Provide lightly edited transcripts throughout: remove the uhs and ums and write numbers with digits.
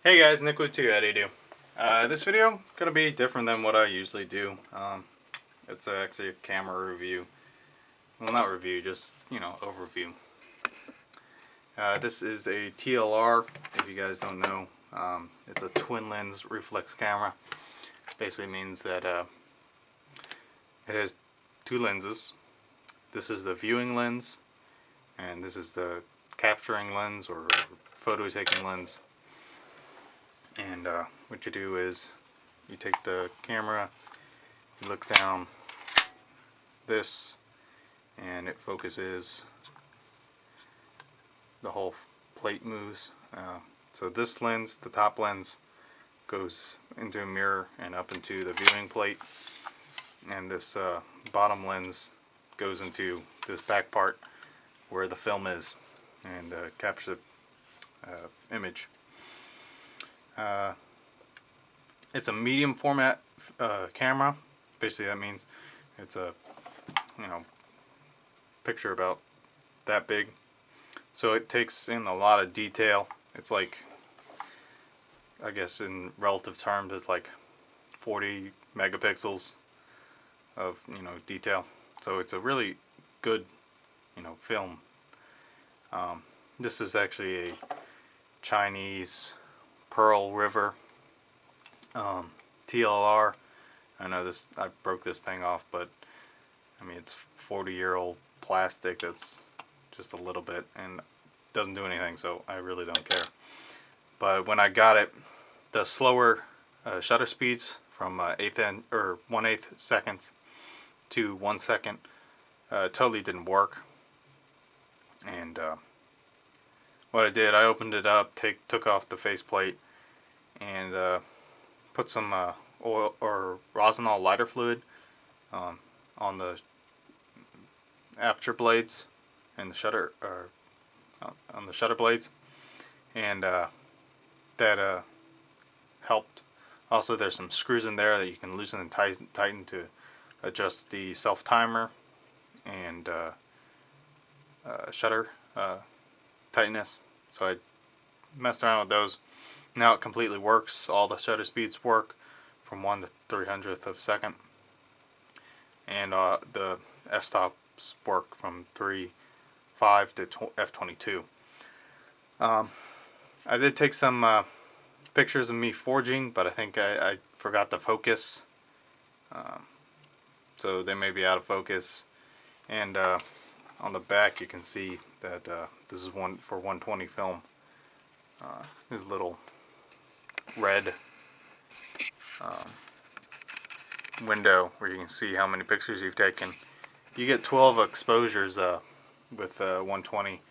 Hey guys, Nick with you. How do you do? This video gonna be different than what I usually do. It's actually a camera review. Well, not review, just overview. This is a TLR. If you guys don't know, it's a twin lens reflex camera. Basically means that it has two lenses. This is the viewing lens, and this is the capturing lens or photo taking lens. And what you do is you take the camera, you look down this, and it focuses. The whole plate moves. So this lens, the top lens, goes into a mirror and up into the viewing plate, and this bottom lens goes into this back part where the film is and captures the image. It's a medium format camera. Basically, that means it's a picture about that big. So it takes in a lot of detail. It's like, I guess in relative terms, it's like 40 megapixels of detail. So it's a really good film. This is actually a Chinese Pearl River TLR. I know this, I broke this thing off, but I mean it's 40-year-old plastic that's just a little bit and doesn't do anything, so I really don't care. But when I got it, the slower shutter speeds from 1/8 seconds to 1 second totally didn't work. And what I did, I opened it up, took off the faceplate, and put some oil or Rosinol lighter fluid on the aperture blades and the shutter on the shutter blades, and that helped. Also, there's some screws in there that you can loosen and tighten to adjust the self timer and shutter tightness. So I messed around with those. Now it completely works. All the shutter speeds work from 1 to 300th of a second, and the f-stops work from 3.5 to f22. I did take some pictures of me forging, but I think I forgot to focus, so they may be out of focus. And on the back you can see that this is one for 120 film. There's a little red window where you can see how many pictures you've taken. You get 12 exposures with 120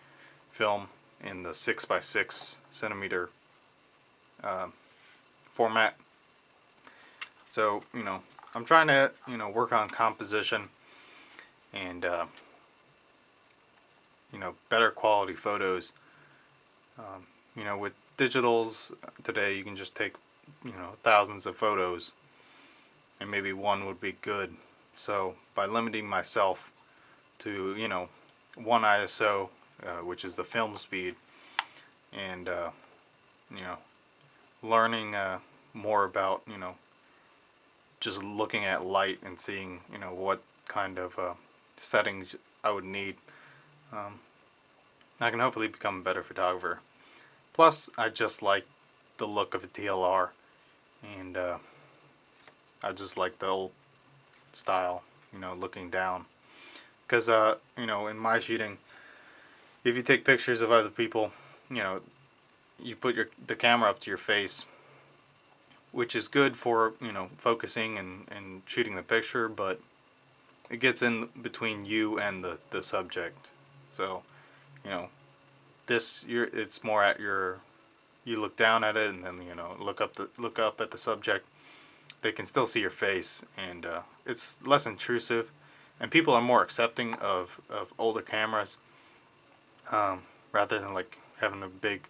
film in the 6x6 centimeter format. So I'm trying to work on composition and better quality photos. With digitals today, you can just take thousands of photos, and maybe one would be good. So by limiting myself to 1 ISO, which is the film speed, and learning more about just looking at light and seeing what kind of settings I would need, I can hopefully become a better photographer. Plus, I just like the look of a TLR, and I just like the old style, looking down. Because in my shooting, if you take pictures of other people, you put the camera up to your face, which is good for focusing and shooting the picture, but it gets in between you and the subject. So it's more at you look down at it, and then look up at the subject. They can still see your face, and it's less intrusive, and people are more accepting of older cameras, rather than like having a big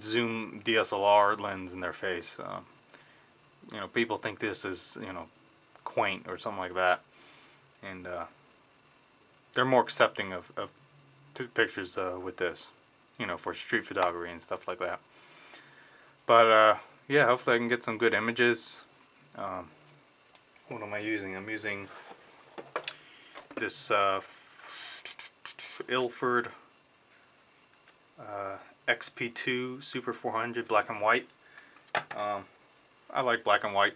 zoom DSLR lens in their face. People think this is quaint or something like that, and they're more accepting of pictures with this, for street photography and stuff like that. But yeah, hopefully I can get some good images. What am I using? I'm using this Ilford XP2 Super 400 black and white. I like black and white.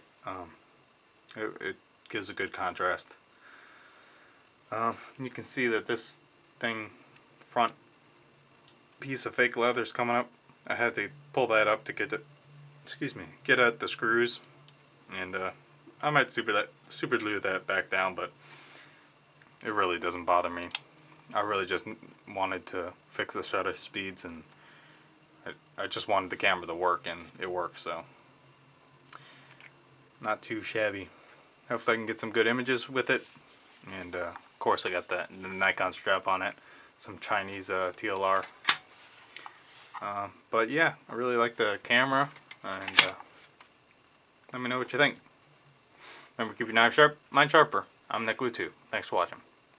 It gives a good contrast. You can see that this thing, front piece of fake leather is coming up. I had to pull that up to get get at the screws, and I might super glue that back down, but it really doesn't bother me. I really just wanted to fix the shutter speeds, and I just wanted the camera to work, and it works, so not too shabby. Hopefully I can get some good images with it, and of course I got the Nikon strap on it, some Chinese TLR. But yeah, I really like the camera, and let me know what you think. Remember, keep your knife sharp, mind sharper. I'm River Tlr. Thanks for watching.